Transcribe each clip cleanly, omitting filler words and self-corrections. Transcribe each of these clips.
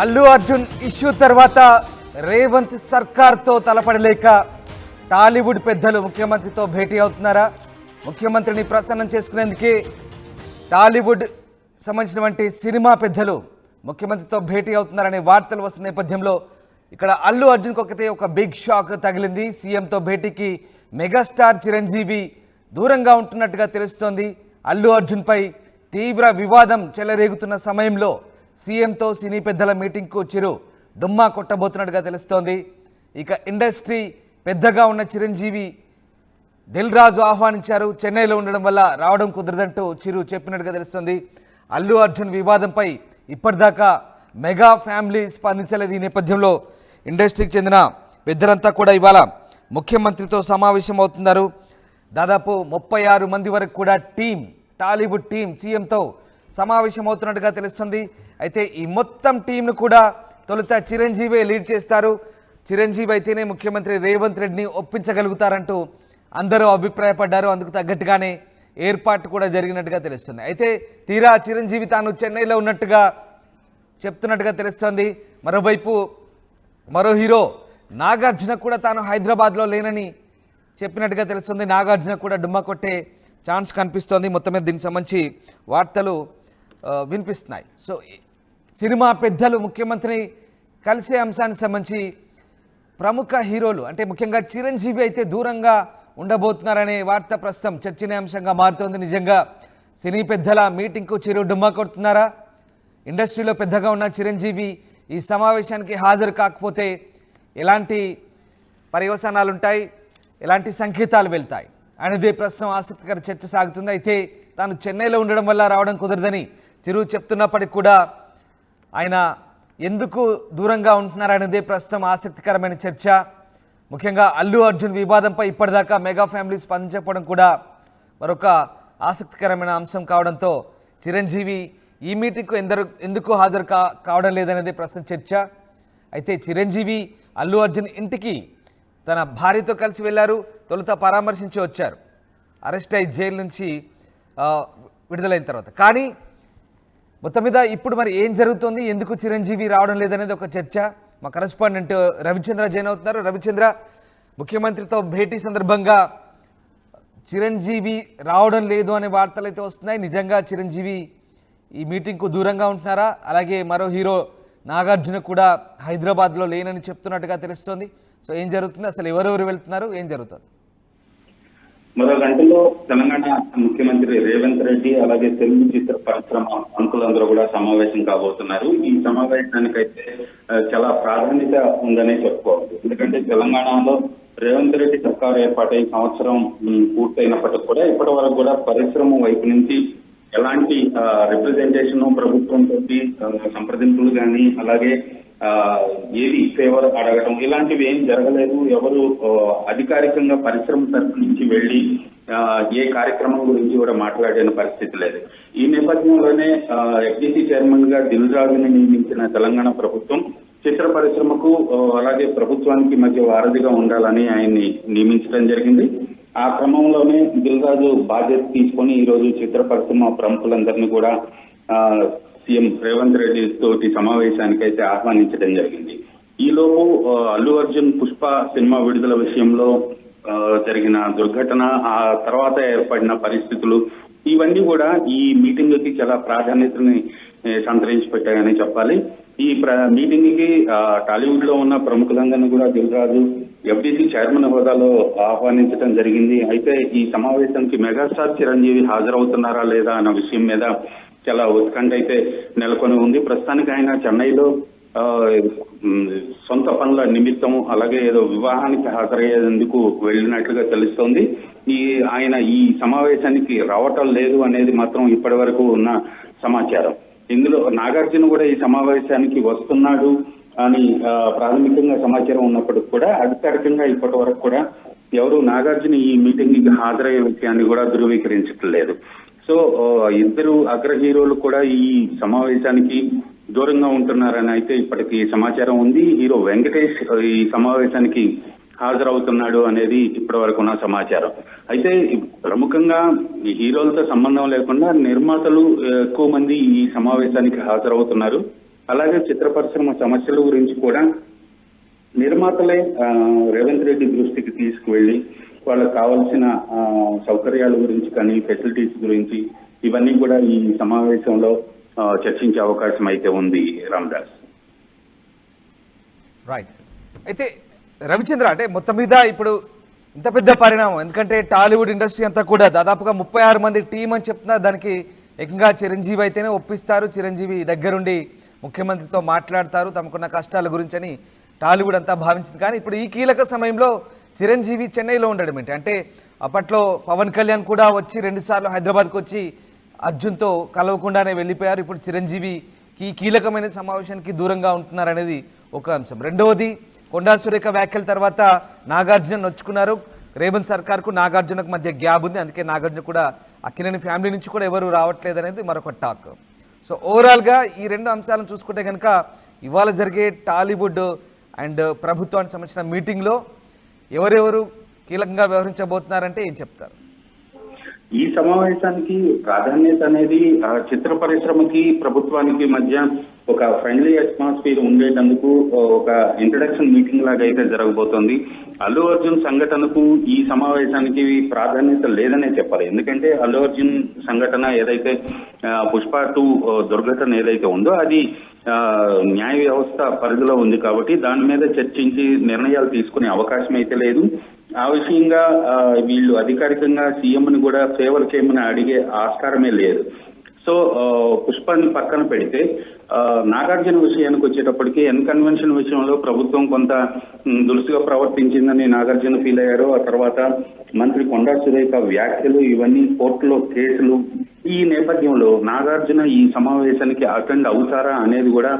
Allu Arjun issue తర్వాత రేవంత్ సర్కార్తో తలపడలేక టాలీవుడ్ పెద్దలు ముఖ్యమంత్రితో భేటీ అవుతున్నారా? ముఖ్యమంత్రిని ప్రసన్నం చేసుకునేందుకే టాలీవుడ్ సంబంధించినటువంటి సినిమా పెద్దలు ముఖ్యమంత్రితో భేటీ అవుతున్నారనే వార్తలు వస్తున్న నేపథ్యంలో ఇక్కడ అల్లు అర్జున్కి ఒక బిగ్ షాక్ తగిలింది. సీఎంతో భేటీకి మెగాస్టార్ చిరంజీవి దూరంగా ఉంటున్నట్టుగా తెలుస్తోంది. అల్లు అర్జున్పై తీవ్ర వివాదం చెలరేగుతున్న సమయంలో సీఎంతో సినీ పెద్దల మీటింగ్కు చిరు డుమ్మా కొట్టబోతున్నట్టుగా తెలుస్తోంది. ఇక ఇండస్ట్రీ పెద్దగా ఉన్న చిరంజీవి దిల్ రాజు ఆహ్వానించారు. చెన్నైలో ఉండడం వల్ల రావడం కుదరదంటూ చిరు చెప్పినట్టుగా తెలుస్తుంది. అల్లు అర్జున్ వివాదంపై ఇప్పటిదాకా మెగా ఫ్యామిలీ స్పందించలేదు. ఈ నేపథ్యంలో ఇండస్ట్రీకి చెందిన పెద్దలంతా కూడా ఇవాళ ముఖ్యమంత్రితో సమావేశం అవుతున్నారు. దాదాపు 36 మంది వరకు కూడా టాలీవుడ్ టీం సీఎంతో సమావేశం అవుతున్నట్టుగా తెలుస్తుంది. అయితే ఈ మొత్తం టీంను కూడా తొలుత చిరంజీవి లీడ్ చేస్తారు. చిరంజీవి అయితేనే ముఖ్యమంత్రి రేవంత్ రెడ్డిని ఒప్పించగలుగుతారంటూ అందరూ అభిప్రాయపడ్డారు. అందుకు తగ్గట్టుగానే ఏర్పాటు కూడా జరిగినట్టుగా తెలుస్తుంది. అయితే తీరా చిరంజీవి తాను చెన్నైలో ఉన్నట్టుగా చెప్తున్నట్టుగా తెలుస్తోంది. మరోవైపు మరో హీరో నాగార్జున కూడా తాను హైదరాబాద్లో లేనని చెప్పినట్టుగా తెలుస్తుంది. నాగార్జున కూడా డుమ్మా కొట్టే ఛాన్స్ కనిపిస్తోంది. మొత్తం మీద దీనికి సంబంధించి వార్తలు వినిపిస్తున్నాయి. సో సినిమా పెద్దలు ముఖ్యమంత్రిని కలిసే అంశానికి సంబంధించి ప్రముఖ హీరోలు అంటే ముఖ్యంగా చిరంజీవి అయితే దూరంగా ఉండబోతున్నారనే వార్త ప్రస్తుతం చర్చనీయాంశంగా మారుతోంది. నిజంగా సినీ పెద్దల మీటింగ్కు చిరు డుమ్మా కొడుతున్నారా? ఇండస్ట్రీలో పెద్దగా ఉన్న చిరంజీవి ఈ సమావేశానికి హాజరు కాకపోతే ఎలాంటి పర్యవసానాలు ఉంటాయి, ఎలాంటి సంకేతాలు వెళ్తాయి అనేది ప్రస్తుతం ఆసక్తికర చర్చ సాగుతుంది. అయితే తాను చెన్నైలో ఉండడం వల్ల రావడం కుదరదని చిరు చెప్తున్నప్పటికి కూడా ఆయన ఎందుకు దూరంగా ఉంటున్నారనేదే ప్రస్తుతం ఆసక్తికరమైన చర్చ. ముఖ్యంగా అల్లు అర్జున్ వివాదంపై ఇప్పటిదాకా మెగా ఫ్యామిలీ స్పందించకపోవడం కూడా మరొక ఆసక్తికరమైన అంశం కావడంతో చిరంజీవి ఈ మీటింగ్కు ఎందుకు హాజరు కావడం లేదనేది ప్రస్తుతం చర్చ. అయితే చిరంజీవి అల్లు అర్జున్ ఇంటికి తన భార్యతో కలిసి వెళ్ళారు. తొలుత పరామర్శించి వచ్చారు అరెస్ట్ అయి జైలు నుంచి విడుదలైన తర్వాత. కానీ మొత్తం మీద ఇప్పుడు మరి ఏం జరుగుతుంది, ఎందుకు చిరంజీవి రావడం లేదనేది ఒక చర్చ. మా కరెస్పాండెంట్ రవిచంద్ర జైన్ అవుతున్నారు. రవిచంద్ర, ముఖ్యమంత్రితో భేటీ సందర్భంగా చిరంజీవి రావడం లేదు అనే వార్తలు అయితే వస్తున్నాయి. నిజంగా చిరంజీవి ఈ మీటింగ్కు దూరంగా ఉంటున్నారా? అలాగే మరో హీరో నాగార్జున కూడా హైదరాబాద్లో లేనని చెప్తున్నట్టుగా తెలుస్తోంది. సో ఏం జరుగుతుంది, అసలు ఎవరెవరు వెళ్తున్నారు, ఏం జరుగుతుంది? మరో గంటలో తెలంగాణ ముఖ్యమంత్రి రేవంత్ రెడ్డి అలాగే తెలుగు చిత్ర పరిశ్రమ ప్రముఖులందరూ కూడా సమావేశం కాబోతున్నారు. ఈ సమావేశానికైతే చాలా ప్రాధాన్యత ఉందనే చెప్పుకోవచ్చు. ఎందుకంటే తెలంగాణలో రేవంత్ రెడ్డి సర్కారు ఏర్పాటై సంవత్సరం పూర్తయినప్పటికీ కూడా ఇప్పటి వరకు కూడా పరిశ్రమ వైపు నుంచి ఎలాంటి రిప్రజెంటేషన్ ప్రభుత్వంతో సంప్రదింపులు కానీ అలాగే ఏది ఫేవర్ అడగటం ఇలాంటివి ఏం జరగలేదు. ఎవరు అధికారికంగా పరిశ్రమ తరఫు నుంచి వెళ్ళి ఏ కార్యక్రమం గురించి కూడా మాట్లాడిన పరిస్థితి లేదు. ఈ నేపథ్యంలోనే ఎఫ్డీసీ చైర్మన్ గా దిల్ రాజుని నియమించిన తెలంగాణ ప్రభుత్వం చిత్ర పరిశ్రమకు అలాగే ప్రభుత్వానికి మధ్య వారధిగా ఉండాలని ఆయన్ని నియమించడం జరిగింది. ఆ క్రమంలోనే దిల్ రాజు బాధ్యత తీసుకొని ఈ రోజు చిత్ర పరిశ్రమ ప్రముఖులందరినీ కూడా సీఎం రేవంత్ రెడ్డి తోటి సమావేశానికి అయితే ఆహ్వానించడం జరిగింది. ఈలోపు అల్లు అర్జున్ పుష్ప సినిమా విడుదల విషయంలో జరిగిన దుర్ఘటన, ఆ తర్వాత ఏర్పడిన పరిస్థితులు ఇవన్నీ కూడా ఈ మీటింగ్కి చాలా ప్రాధాన్యతని సంతరించి పెట్టాయని చెప్పాలి. ఈ మీటింగ్ కి టాలీవుడ్ లో ఉన్న ప్రముఖులందరినీ కూడా దిల్ రాజు ఎఫ్డీసీ చైర్మన్ హోదాలో ఆహ్వానించడం జరిగింది. అయితే ఈ సమావేశానికి మెగాస్టార్ చిరంజీవి హాజరవుతున్నారా లేదా అన్న విషయం మీద చాలా ఉత్కంఠ అయితే నెలకొని ఉంది. ప్రస్తుతానికి ఆయన చెన్నైలో సొంత పనుల నిమిత్తం అలాగే ఏదో వివాహానికి హాజరయ్యేందుకు వెళ్ళినట్లుగా తెలుస్తోంది. ఆయన ఈ సమావేశానికి రావటం లేదు అనేది మాత్రం ఇప్పటి వరకు ఉన్న సమాచారం. ఇందులో నాగార్జున కూడా ఈ సమావేశానికి వస్తున్నాడు అని ప్రాథమికంగా సమాచారం ఉన్నప్పటికీ కూడా అధికారికంగా ఇప్పటి వరకు కూడా ఎవరు నాగార్జున ఈ మీటింగ్ కి హాజరయ్యే విషయాన్ని కూడా ధృవీకరించట్లేదు. సో ఇద్దరు అగ్ర హీరోలు కూడా ఈ సమావేశానికి దూరంగా ఉంటున్నారని అయితే ఇప్పటికీ సమాచారం ఉంది. హీరో వెంకటేష్ ఈ సమావేశానికి హాజరవుతున్నాడు అనేది ఇప్పటి వరకు ఉన్న సమాచారం. అయితే ప్రముఖంగా ఈ హీరోలతో సంబంధం లేకుండా నిర్మాతలు ఎక్కువ మంది ఈ సమావేశానికి హాజరవుతున్నారు. అలాగే చిత్ర పరిశ్రమ సమస్యల గురించి కూడా నిర్మాతలే రేవంత్ రెడ్డి దృష్టికి తీసుకువెళ్ళి వాళ్ళకి కావాల్సిన సౌకర్యాల గురించి కానీ ఫెసిలిటీస్ గురించి ఇవన్నీ కూడా ఈ సమావేశంలో చర్చించే అవకాశం అయితే ఉంది రామదాస్. రైట్. అయితే రవిచంద్ర, అంటే మొత్తం మీద ఇప్పుడు ఇంత పెద్ద పరిణామం, ఎందుకంటే టాలీవుడ్ ఇండస్ట్రీ అంతా కూడా దాదాపుగా 36 మంది టీం అని చెప్తున్నారు. దానికి ఏకంగా చిరంజీవి అయితేనే ఒప్పిస్తారు, చిరంజీవి దగ్గరుండి ముఖ్యమంత్రితో మాట్లాడతారు తమకున్న కష్టాల గురించి అని టాలీవుడ్ అంతా భావించింది. కానీ ఇప్పుడు ఈ కీలక సమయంలో చిరంజీవి చెన్నైలో ఉండడం ఏంటి? అంటే అప్పట్లో పవన్ కళ్యాణ్ కూడా వచ్చి 2 సార్లు హైదరాబాద్కి వచ్చి అర్జున్తో కలవకుండానే వెళ్ళిపోయారు. ఇప్పుడు చిరంజీవికి ఈ కీలకమైన సమావేశానికి దూరంగా ఉంటున్నారనేది ఒక అంశం. రెండవది, కొండా సురేఖ వ్యాఖ్యల తర్వాత నాగార్జున నొచ్చుకున్నారు. రేవంత్ సర్కార్కు నాగార్జునకు మధ్య గ్యాప్ ఉంది, అందుకే నాగార్జున కూడా అక్కినేని ఫ్యామిలీ నుంచి కూడా ఎవరు రావట్లేదు అనేది మరొక టాక్. సో ఓవరాల్గా ఈ 2 అంశాలను చూసుకుంటే కనుక ఇవాళ జరిగే టాలీవుడ్ అండ్ ప్రభుత్వానికి సంబంధించిన మీటింగ్లో ఎవరెవరు కీలకంగా వ్యవహరించబోతున్నారంటే ఏం చెప్తారు? ఈ సమావేశానికి ప్రాధాన్యత అనేది చిత్ర పరిశ్రమకి ప్రభుత్వానికి మధ్య ఒక ఫ్రెండ్లీ అట్మాస్ఫియర్ ఉండేటందుకు ఒక ఇంట్రడక్షన్ మీటింగ్ లాగా అయితే జరగబోతోంది. అల్లు అర్జున్ సంఘటనకు ఈ సమావేశానికి ప్రాధాన్యత లేదనే చెప్పాలి. ఎందుకంటే అల్లు అర్జున్ సంఘటన ఏదైతే పుష్ప 2 దుర్ఘటన ఏదైతే ఉందో అది న్యాయ వ్యవస్థ పరిధిలో ఉంది కాబట్టి దాని మీద చర్చించి నిర్ణయాలు తీసుకునే అవకాశం అయితే లేదు. ఆ విషయంగా వీళ్ళు అధికారికంగా సీఎంని కూడా ఫేవర్ చేయమని అడిగే ఆస్కారమే లేదు. సో పుష్పాన్ని పక్కన పెడితే నాగార్జున విషయానికి వచ్చేటప్పటికి కన్వెన్షన్ విషయంలో ప్రభుత్వం కొంత దురుసుగా ప్రవర్తించిందని నాగార్జున ఫీల్ అయ్యారు. ఆ తర్వాత మంత్రి కొండా సురేఖ వ్యాఖ్యలు, ఇవన్నీ కోర్టులో కేసులు, ఈ నేపథ్యంలో నాగార్జున ఈ సమావేశానికి అటెండ్ అవుతారా అనేది కూడా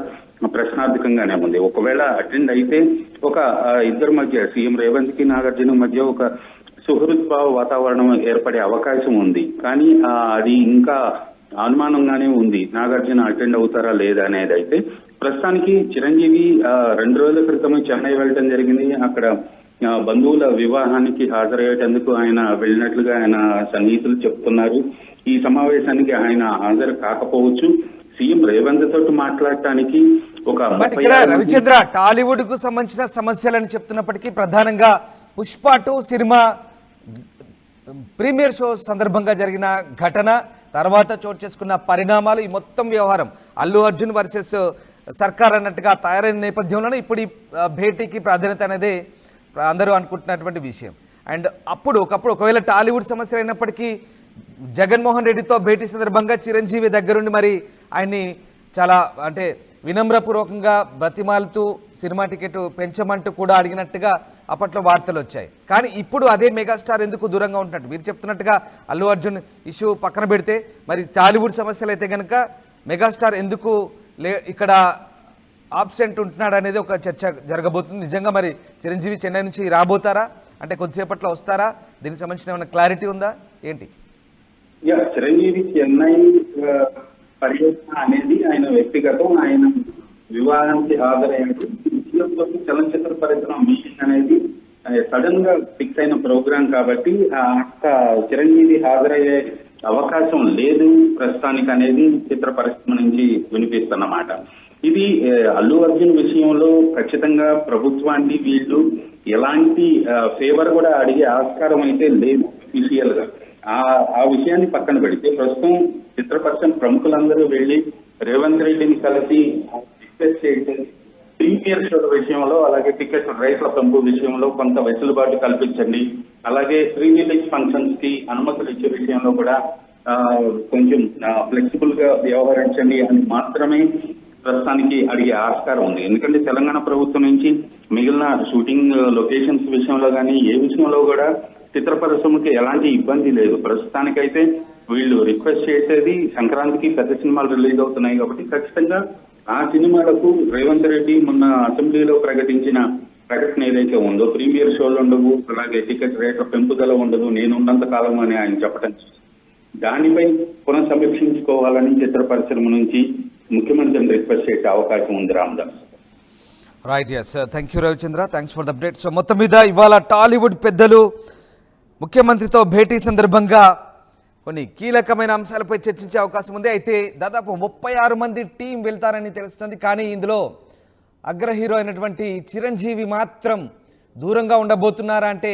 ప్రశ్నార్థకంగానే ఉంది. ఒకవేళ అటెండ్ అయితే ఒక ఇద్దరి మధ్య, సీఎం రేవంత్ కి నాగార్జున మధ్య ఒక సుహృద్భావ వాతావరణం ఏర్పడే అవకాశం ఉంది. కానీ అది ఇంకా అనుమానంగానే ఉంది, నాగార్జున అటెండ్ అవుతారా లేదా అనేది. అయితే ప్రస్తుతానికి చిరంజీవి 2 రోజుల క్రితమే చెన్నై వెళ్ళడం జరిగింది. అక్కడ బంధువుల వివాహానికి హాజరయ్యేటందుకు ఆయన వెళ్ళినట్లుగా ఆయన సన్నిహితులు చెప్తున్నారు. ఈ సమావేశానికి ఆయన హాజరు కాకపోవచ్చు. సీఎం రేవంత్ తోటి మాట్లాడటానికి ఒక రవిచంద్ర, టాలీవుడ్ కు సంబంధించిన సమస్యలని చెప్తున్నప్పటికీ ప్రధానంగా పుష్ప 2 సినిమా ప్రీమియర్ షో సందర్భంగా జరిగిన ఘటన తర్వాత చోటు చేసుకున్న పరిణామాలు, ఈ మొత్తం వ్యవహారం అల్లు అర్జున్ వర్సెస్ సర్కార్ అన్నట్టుగా తయారైన నేపథ్యంలోనే ఇప్పుడు ఈ భేటీకి ప్రాధాన్యత అనేది అందరూ అనుకుంటున్నటువంటి విషయం. అండ్ ఒకప్పుడు ఒకవేళ టాలీవుడ్ సమస్యలు అయినప్పటికీ జగన్మోహన్ రెడ్డితో భేటీ సందర్భంగా చిరంజీవి దగ్గరుండి మరి ఆయన్ని చాలా అంటే వినమ్రపూర్వకంగా బ్రతిమాలుతూ సినిమా టికెట్ పెంచమంటూ కూడా అడిగినట్టుగా అప్పట్లో వార్తలు వచ్చాయి. కానీ ఇప్పుడు అదే మెగాస్టార్ ఎందుకు దూరంగా ఉంటున్నట్టు మీరు చెప్తున్నట్టుగా అల్లు అర్జున్ ఇష్యూ పక్కన పెడితే మరి టాలీవుడ్ సమస్యలు అయితే కనుక మెగాస్టార్ ఎందుకు ఇక్కడ ఆబ్సెంట్ ఉంటున్నాడు అనేది ఒక చర్చ జరగబోతుంది. నిజంగా మరి చిరంజీవి చెన్నై నుంచి రాబోతారా, అంటే కొద్దిసేపట్లో వస్తారా? దీనికి సంబంధించిన ఏమైనా క్లారిటీ ఉందా ఏంటి? చిరంజీవి చెన్నై పర్యటన అనేది ఆయన వ్యక్తిగతం. ఆయన వివాహానికి హాజరయ్యాడు. చలనచిత్ర పరిశ్రమ మీటింగ్ అనేది సడన్ గా ఫిక్స్ అయిన ప్రోగ్రాం కాబట్టి చిరంజీవి హాజరయ్యే అవకాశం లేదు ప్రస్తుతానికి అనేది చిత్ర పరిశ్రమ నుంచి వినిపిస్తున్నమాట. ఇది అల్లు అర్జున్ విషయంలో ఖచ్చితంగా ప్రభుత్వాన్ని వీళ్ళు ఎలాంటి ఫేవర్ కూడా అడిగే ఆస్కారం అయితే లేదు అఫీషియల్ గా. ఆ విషయాన్ని పక్కన పెడితే ప్రస్తుతం చిత్ర పరిశ్రమ ప్రముఖులందరూ వెళ్లి రేవంత్ రెడ్డిని కలిసి డిస్కస్ చేయడం, ప్రీమియర్ షోల విషయంలో అలాగే టికెట్ రేట్ల పెంపు విషయంలో కొంత వెసులుబాటు కల్పించండి, అలాగే ప్రీ రిలీజ్ ఫంక్షన్స్ కి అనుమతులు ఇచ్చే విషయంలో కూడా కొంచెం ఫ్లెక్సిబుల్ గా వ్యవహరించండి అని మాత్రమే ప్రస్తుతానికి అడిగే ఆస్కారం ఉంది. ఎందుకంటే తెలంగాణ ప్రభుత్వం నుంచి మిగిలిన షూటింగ్ లొకేషన్స్ విషయంలో కానీ ఏ విషయంలో కూడా చిత్ర పరిశ్రమకి ఎలాంటి ఇబ్బంది లేదు. ప్రస్తుతానికైతే వీళ్ళు రిక్వెస్ట్ చేసేది సంక్రాంతికి పెద్ద సినిమాలు రిలీజ్ అవుతున్నాయి కాబట్టి ఖచ్చితంగా ఆ సినిమాలకు రేవంత్ రెడ్డి మొన్న అసెంబ్లీలో ప్రకటించిన ప్రకటన ఏదైతే ఉందో ప్రీమియర్ షోలు ఉండవు, అలాగే టికెట్ రేట్ల పెంపుదల ఉండదు, నేనున్నంత కాలం అని ఆయన చెప్పడం, దానిపై పునఃసమీక్షించుకోవాలని చిత్ర పరిశ్రమ నుంచి ముఖ్యమంత్రిని రిక్వెస్ట్ చేసే అవకాశం ఉంది. Ramdas. Right, yes, thank you Ravichandra, thanks for the update. So మొత్తం మీద ఇవాళ టాలీవుడ్ పెద్దలు ముఖ్యమంత్రితో భేటీ సందర్భంగా కొన్ని కీలకమైన అంశాలపై చర్చించే అవకాశం ఉంది. అయితే దాదాపు 36 మంది టీం వెళ్తారని తెలుస్తుంది. కానీ ఇందులో అగ్ర హీరో అయినటువంటి చిరంజీవి మాత్రం దూరంగా ఉండబోతున్నారా అంటే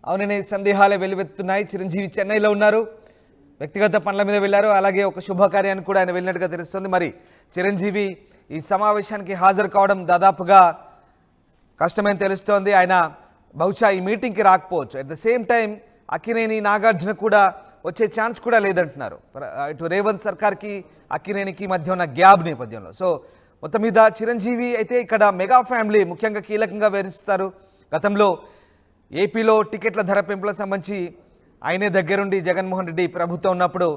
అవుననే సందేహాలే వెలువెత్తున్నాయి. చిరంజీవి చెన్నైలో ఉన్నారు, వ్యక్తిగత పనుల మీద వెళ్ళారు. అలాగే ఒక శుభకార్యానికి కూడా ఆయన వెళ్ళినట్టుగా తెలుస్తుంది. మరి చిరంజీవి ఈ సమావేశానికి హాజరు కావడం దాదాపుగా కష్టమని తెలుస్తోంది. ఆయన బహుశా ఈ మీటింగ్కి రాకపోవచ్చు. At the same time Akkineni Nagarjuna కూడా వచ్చే ఛాన్స్ కూడా లేదంటున్నారు. ఇటు రేవంత్ సర్కార్కి అక్కినేనికి మధ్య ఉన్న గ్యాప్ నేపథ్యంలో. సో మొత్తం మీద చిరంజీవి అయితే ఇక్కడ మెగా ఫ్యామిలీ ముఖ్యంగా కీలకంగా వివరిస్తారు. గతంలో ఏపీలో టికెట్ల ధర పెంపులకు సంబంధించి ఆయనే దగ్గరుండి, జగన్మోహన్ రెడ్డి ప్రభుత్వం ఉన్నప్పుడు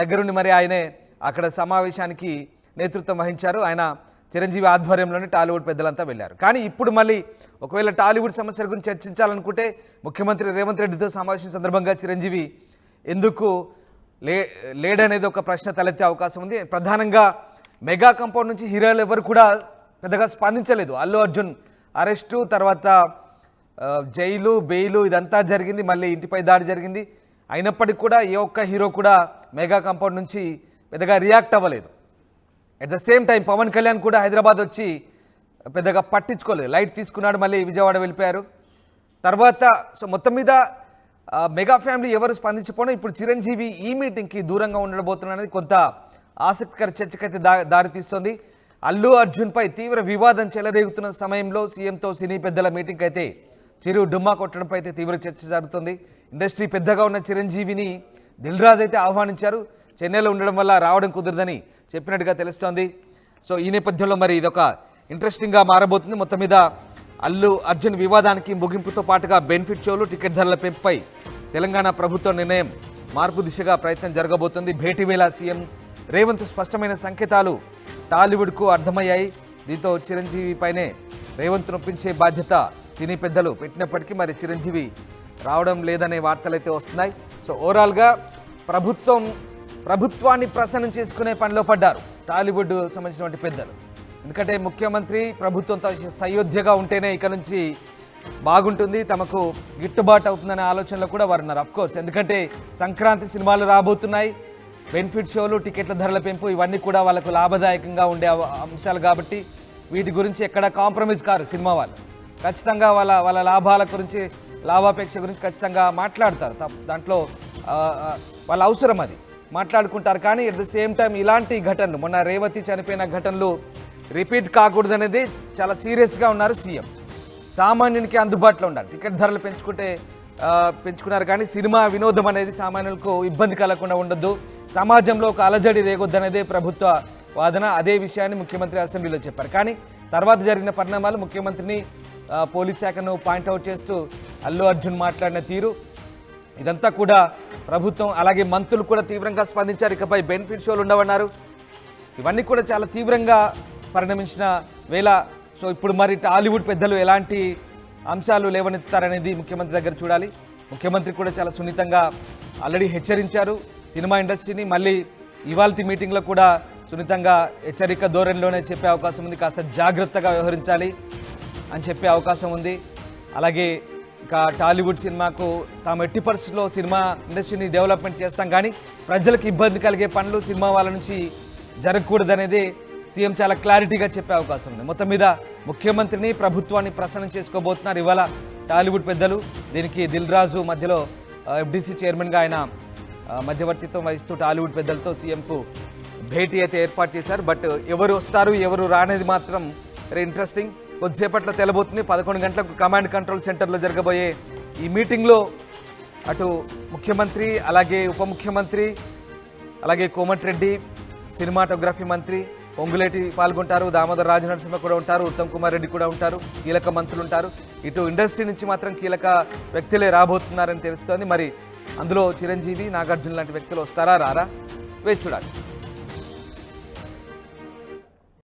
దగ్గరుండి మరి ఆయనే అక్కడ సమావేశానికి నేతృత్వం వహించారు. ఆయన చిరంజీవి ఆధ్వర్యంలోనే టాలీవుడ్ పెద్దలంతా వెళ్ళారు. కానీ ఇప్పుడు మళ్ళీ ఒకవేళ టాలీవుడ్ సమస్యల గురించి చర్చించాలనుకుంటే ముఖ్యమంత్రి రేవంత్ రెడ్డితో సమావేశం సందర్భంగా చిరంజీవి ఎందుకు లేడనేది ఒక ప్రశ్న తలెత్తే అవకాశం ఉంది. ప్రధానంగా మెగా కాంపౌండ్ నుంచి హీరోలు ఎవరు కూడా పెద్దగా స్పందించలేదు. అల్లు అర్జున్ అరెస్టు తర్వాత జైలు, బెయిలు ఇదంతా జరిగింది. మళ్ళీ ఇంటిపై దాడి జరిగింది. అయినప్పటికీ కూడా ఏ ఒక్క హీరో కూడా మెగా కాంపౌండ్ నుంచి పెద్దగా రియాక్ట్ అవ్వలేదు. At the same time Pawan Kalyan కూడా హైదరాబాద్ వచ్చి పెద్దగా పట్టించుకోలేదు, లైట్ తీసుకున్నాడు, మళ్ళీ విజయవాడ వెళ్ళిపోయారు. తర్వాత సో మొత్తం మీద మెగా ఫ్యామిలీ ఎవరు స్పందించకపోవడం ఇప్పుడు చిరంజీవి ఈ మీటింగ్కి దూరంగా ఉండబోతున్నది కొంత ఆసక్తికర చర్చకైతే దారితీస్తుంది. అల్లు అర్జున్పై తీవ్ర వివాదం చెలరేగుతున్న సమయంలో సీఎంతో సినీ పెద్దల మీటింగ్ అయితే చిరు డుమ్మా కొట్టడంపై అయితే తీవ్ర చర్చ జరుగుతుంది. ఇండస్ట్రీ పెద్దగా ఉన్న చిరంజీవిని దిల్ రాజు అయితే ఆహ్వానించారు. చెన్నైలో ఉండడం వల్ల రావడం కుదరదని చెప్పినట్టుగా తెలుస్తోంది. సో ఈ నేపథ్యంలో మరి ఇదొక ఇంట్రెస్టింగ్గా మారబోతుంది. మొత్తం మీద అల్లు అర్జున్ వివాదానికి ముగింపుతో పాటుగా బెనిఫిట్ షోలు, టికెట్ ధరల పెంపుపై తెలంగాణ ప్రభుత్వ నిర్ణయం మార్పు దిశగా ప్రయత్నం జరగబోతుంది. భేటీ వేళ సీఎం రేవంత్ స్పష్టమైన సంకేతాలు టాలీవుడ్కు అర్థమయ్యాయి. దీంతో చిరంజీవిపైనే రేవంత్ నొప్పించే బాధ్యత సినీ పెద్దలు పెట్టినప్పటికీ మరి చిరంజీవి రావడం లేదనే వార్తలైతే వస్తున్నాయి. సో ఓవరాల్గా ప్రభుత్వాన్ని ప్రసన్నం చేసుకునే పనిలో పడ్డారు టాలీవుడ్ సంబంధించినటువంటి పెద్దలు. ఎందుకంటే ముఖ్యమంత్రి ప్రభుత్వంతో సయోధ్యగా ఉంటేనే ఇక నుంచి బాగుంటుంది, తమకు గిట్టుబాటు అవుతుందనే ఆలోచనలో కూడా వారు ఉన్నారు. అఫ్కోర్స్ ఎందుకంటే సంక్రాంతి సినిమాలు రాబోతున్నాయి, బెనిఫిట్ షోలు, టికెట్ల ధరల పెంపు ఇవన్నీ కూడా వాళ్ళకు లాభదాయకంగా ఉండే అంశాలు కాబట్టి వీటి గురించి ఎక్కడ కాంప్రమైజ్ కారు సినిమా వాళ్ళు. ఖచ్చితంగా వాళ్ళ లాభాల గురించి, లాభాపేక్ష గురించి ఖచ్చితంగా మాట్లాడతారు. దాంట్లో వాళ్ళ అవసరం అది మాట్లాడుకుంటారు. కానీ అట్ ద సేమ్ టైం ఇలాంటి ఘటనలు, మొన్న రేవతి చనిపోయిన ఘటనలు రిపీట్ కాకూడదనేది చాలా సీరియస్గా ఉన్నారు సీఎం. సామాన్యునికి అందుబాటులో ఉండాలి. టికెట్ ధరలు పెంచుకున్నారు కానీ సినిమా వినోదం అనేది సామాన్యులకు ఇబ్బంది కలగకుండా ఉండొద్దు, సమాజంలో ఒక అలజడి రేగొద్దనేదే ప్రభుత్వ వాదన. అదే విషయాన్ని ముఖ్యమంత్రి అసెంబ్లీలో చెప్పారు. కానీ తర్వాత జరిగిన పరిణామాలు ముఖ్యమంత్రిని, పోలీస్ శాఖను పాయింట్అవుట్ చేస్తూ అల్లు అర్జున్ మాట్లాడిన తీరు ఇదంతా కూడా ప్రభుత్వం అలాగే మంత్రులు కూడా తీవ్రంగా స్పందించారు. ఇకపై బెనిఫిట్ షోలు ఉండవన్నారు. ఇవన్నీ కూడా చాలా తీవ్రంగా పరిణమించిన వేళ. సో ఇప్పుడు మరి టాలీవుడ్ పెద్దలు ఎలాంటి అంశాలు లేవనెత్తారనేది ముఖ్యమంత్రి దగ్గర చూడాలి. ముఖ్యమంత్రి కూడా చాలా సున్నితంగా ఆల్రెడీ హెచ్చరించారు సినిమా ఇండస్ట్రీని. మళ్ళీ ఇవాల్టి మీటింగ్లో కూడా సున్నితంగా హెచ్చరిక ధోరణిలోనే చెప్పే అవకాశం ఉంది. కాస్త జాగ్రత్తగా వ్యవహరించాలి అని చెప్పే అవకాశం ఉంది. అలాగే ఇక టాలీవుడ్ సినిమాకు తాము ఎట్టి పరిస్థితుల్లో సినిమా ఇండస్ట్రీని డెవలప్మెంట్ చేస్తాం, కానీ ప్రజలకు ఇబ్బంది కలిగే పనులు సినిమా వాళ్ళ నుంచి జరగకూడదనేది సీఎం చాలా క్లారిటీగా చెప్పే అవకాశం ఉంది. మొత్తం మీద ముఖ్యమంత్రిని, ప్రభుత్వాన్ని ప్రసన్నం చేసుకోబోతున్నారు ఇవాళ టాలీవుడ్ పెద్దలు. దీనికి దిల్ రాజు మధ్యలో ఎఫ్డీసీ చైర్మన్గా ఆయన మధ్యవర్తిత్వం వహిస్తూ టాలీవుడ్ పెద్దలతో సీఎంకు భేటీ అయితే ఏర్పాటు చేశారు. బట్ ఎవరు వస్తారు ఎవరు రానేది మాత్రం వెరీ ఇంట్రెస్టింగ్. కొద్దిసేపట్లో తెలబోతుంది. 11 గంటలకు కమాండ్ కంట్రోల్ సెంటర్లో జరగబోయే ఈ మీటింగ్లో అటు ముఖ్యమంత్రి, అలాగే ఉప ముఖ్యమంత్రి, అలాగే కోమటిరెడ్డి, సినిమాటోగ్రఫీ మంత్రి పొంగులేటి పాల్గొంటారు, దామోదర్ రాజనరసింహ కూడా ఉంటారు, ఉత్తమ్ కుమార్ రెడ్డి కూడా ఉంటారు, కీలక మంత్రులు ఉంటారు. ఇటు ఇండస్ట్రీ నుంచి మాత్రం కీలక వ్యక్తులే రాబోతున్నారని తెలుస్తోంది. మరి అందులో చిరంజీవి, నాగార్జున లాంటి వ్యక్తులు వస్తారా రారా వేచి చూడాలి.